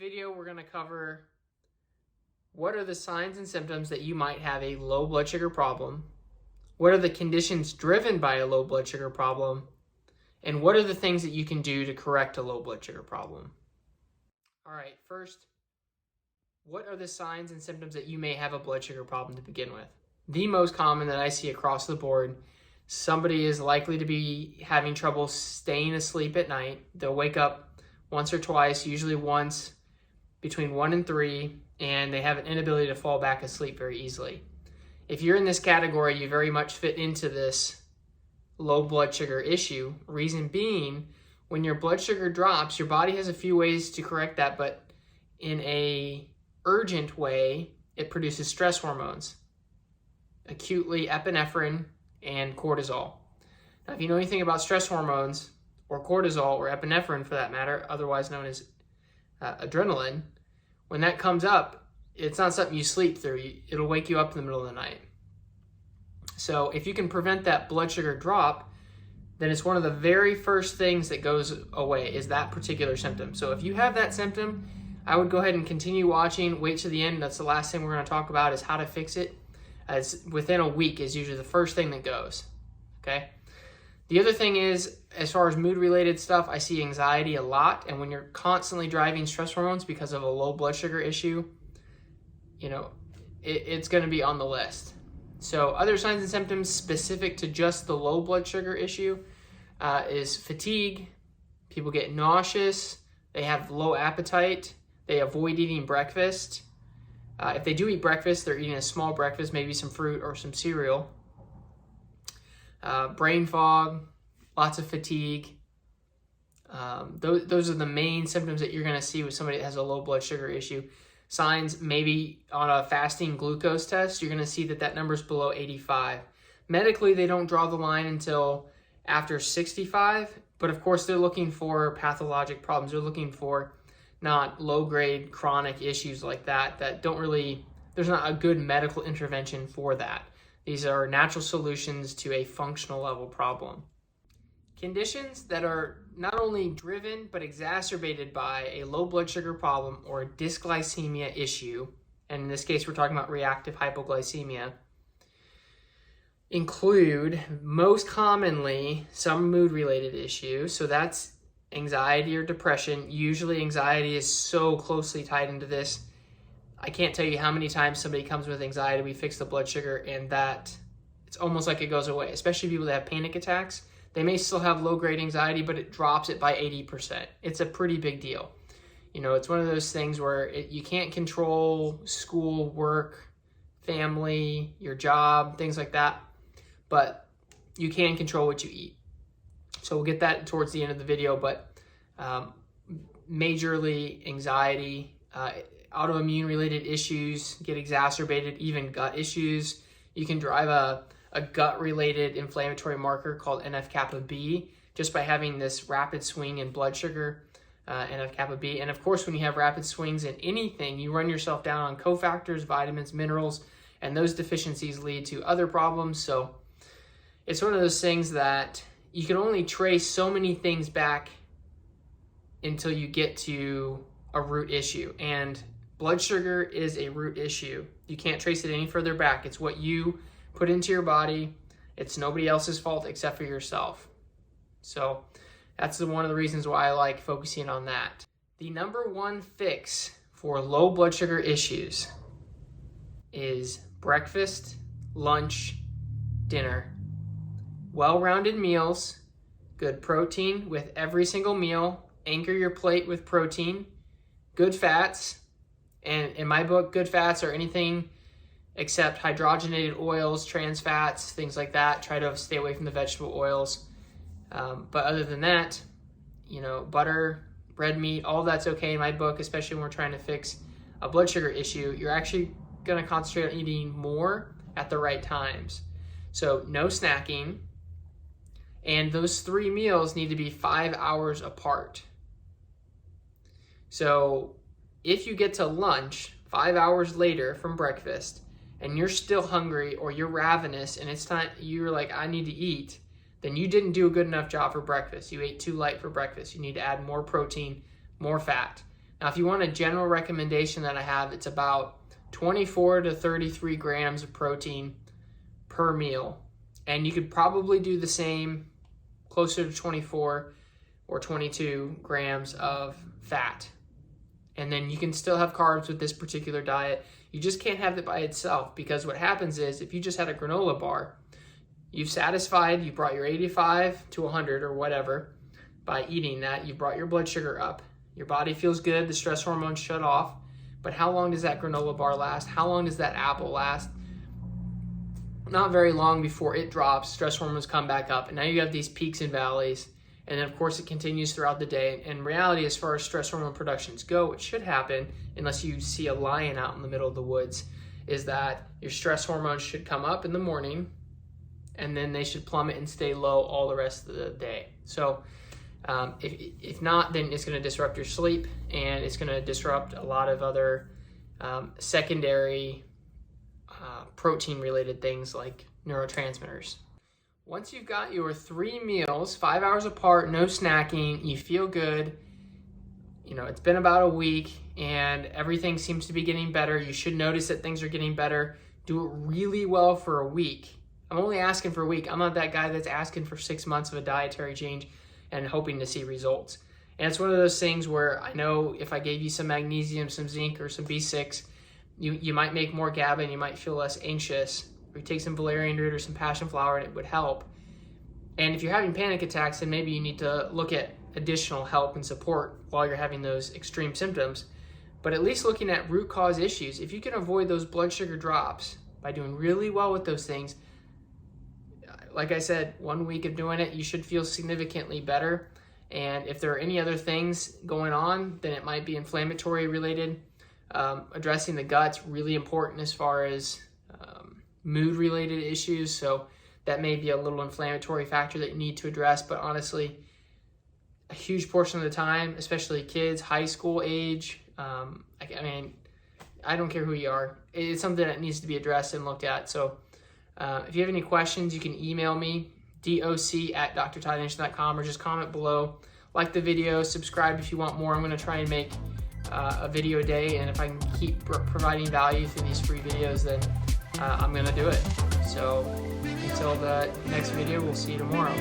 video, we're going to cover what are the signs and symptoms that you might have a low blood sugar problem, what are the conditions driven by a low blood sugar problem, and what are the things that you can do to correct a low blood sugar problem. All right, first, what are the signs and symptoms that you may have a blood sugar problem to begin with? The most common that I see across the board, somebody is likely to be having trouble staying asleep at night. They'll wake up once or twice, usually once between 1 and 3, and they have an inability to fall back asleep very easily. If you're in this category, you very much fit into this low blood sugar issue. Reason being, when your blood sugar drops, your body has a few ways to correct that, but in a urgent way, it produces stress hormones, acutely epinephrine and cortisol. Now, if you know anything about stress hormones, or cortisol, or epinephrine for that matter, otherwise known as adrenaline, when that comes up, it's not something you sleep through. It'll wake you up in the middle of the night. So if you can prevent that blood sugar drop, then it's one of the very first things that goes away is that particular symptom. So if you have that symptom, I would go ahead and continue watching, wait to the end. That's the last thing we're going to talk about is how to fix it. As within a week is usually the first thing that goes, okay? The other thing is, as far as mood-related stuff, I see anxiety a lot, and when you're constantly driving stress hormones because of a low blood sugar issue, it's going to be on the list. So other signs and symptoms specific to just the low blood sugar issue is fatigue. People get nauseous. They have low appetite. They avoid eating breakfast. If they do eat breakfast, they're eating a small breakfast, maybe some fruit or some cereal. Brain fog, lots of fatigue. Those are the main symptoms that you're going to see with somebody that has a low blood sugar issue. Signs, maybe on a fasting glucose test, you're going to see that number is below 85. Medically, they don't draw the line until after 65, but of course they're looking for pathologic problems. They're looking for not low-grade chronic issues like that don't really, there's not a good medical intervention for that. These are natural solutions to a functional level problem. Conditions that are not only driven but exacerbated by a low blood sugar problem or a dysglycemia issue, and in this case we're talking about reactive hypoglycemia, include most commonly some mood-related issues. So that's anxiety or depression. Usually anxiety is so closely tied into this. I can't tell you how many times somebody comes with anxiety, we fix the blood sugar, and that it's almost like it goes away, especially people that have panic attacks. They may still have low-grade anxiety, but it drops it by 80%. It's a pretty big deal. It's one of those things where you can't control school, work, family, your job, things like that, but you can control what you eat. So we'll get that towards the end of the video, but majorly anxiety, autoimmune related issues get exacerbated, even gut issues. You can drive a gut related inflammatory marker called NF-kappa B just by having this rapid swing in blood sugar, NF-kappa B. And of course, when you have rapid swings in anything, you run yourself down on cofactors, vitamins, minerals, and those deficiencies lead to other problems. So it's one of those things that you can only trace so many things back until you get to a root issue. And blood sugar is a root issue. You can't trace it any further back. It's what you put into your body. It's nobody else's fault except for yourself. So that's one of the reasons why I like focusing on that. The number one fix for low blood sugar issues is breakfast, lunch, dinner. Well-rounded meals, good protein with every single meal. Anchor your plate with protein, good fats. And in my book, good fats are anything except hydrogenated oils, trans fats, things like that. Try to stay away from the vegetable oils. But other than that, butter, red meat, all that's okay in my book, especially when we're trying to fix a blood sugar issue. You're actually going to concentrate on eating more at the right times. So no snacking. And those 3 meals need to be 5 hours apart. So if you get to lunch 5 hours later from breakfast and you're still hungry or you're ravenous and it's time, you're like, I need to eat, then you didn't do a good enough job for breakfast. You ate too light for breakfast. You need to add more protein, more fat. Now, if you want a general recommendation that I have, it's about 24 to 33 grams of protein per meal. And you could probably do the same, closer to 24 or 22 grams of fat. And then you can still have carbs with this particular diet. You just can't have it by itself, because what happens is if you just had a granola bar, you've satisfied, you brought your 85 to 100 or whatever by eating that. You've brought your blood sugar up. Your body feels good, the stress hormones shut off. But how long does that granola bar last? How long does that apple last? Not very long before it drops, stress hormones come back up, and now you have these peaks and valleys. And then, of course, it continues throughout the day. And in reality, as far as stress hormone productions go, it should happen, unless you see a lion out in the middle of the woods, is that your stress hormones should come up in the morning, and then they should plummet and stay low all the rest of the day. So if not, then it's going to disrupt your sleep, and it's going to disrupt a lot of other secondary protein-related things like neurotransmitters. Once you've got your 3 meals, 5 hours apart, no snacking, you feel good, it's been about a week and everything seems to be getting better. You should notice that things are getting better. Do it really well for a week. I'm only asking for a week. I'm not that guy that's asking for 6 months of a dietary change and hoping to see results. And it's one of those things where I know if I gave you some magnesium, some zinc, or some B6, you might make more GABA and you might feel less anxious. Or you take some valerian root or some passion flower and it would help. And if you're having panic attacks, then maybe you need to look at additional help and support while you're having those extreme symptoms. But at least looking at root cause issues, if you can avoid those blood sugar drops by doing really well with those things, like I said, 1 week of doing it, you should feel significantly better. And if there are any other things going on, then it might be inflammatory related. Addressing the gut's really important as far as mood related issues. So that may be a little inflammatory factor that you need to address. But honestly, a huge portion of the time, especially kids, high school age, I don't care who you are. It's something that needs to be addressed and looked at. So if you have any questions, you can email me, doc@drtoddanderson.com, or just comment below. Like the video, subscribe if you want more. I'm going to try and make a video a day, and if I can keep providing value through these free videos, then I'm going to do it. So until the next video, we'll see you tomorrow.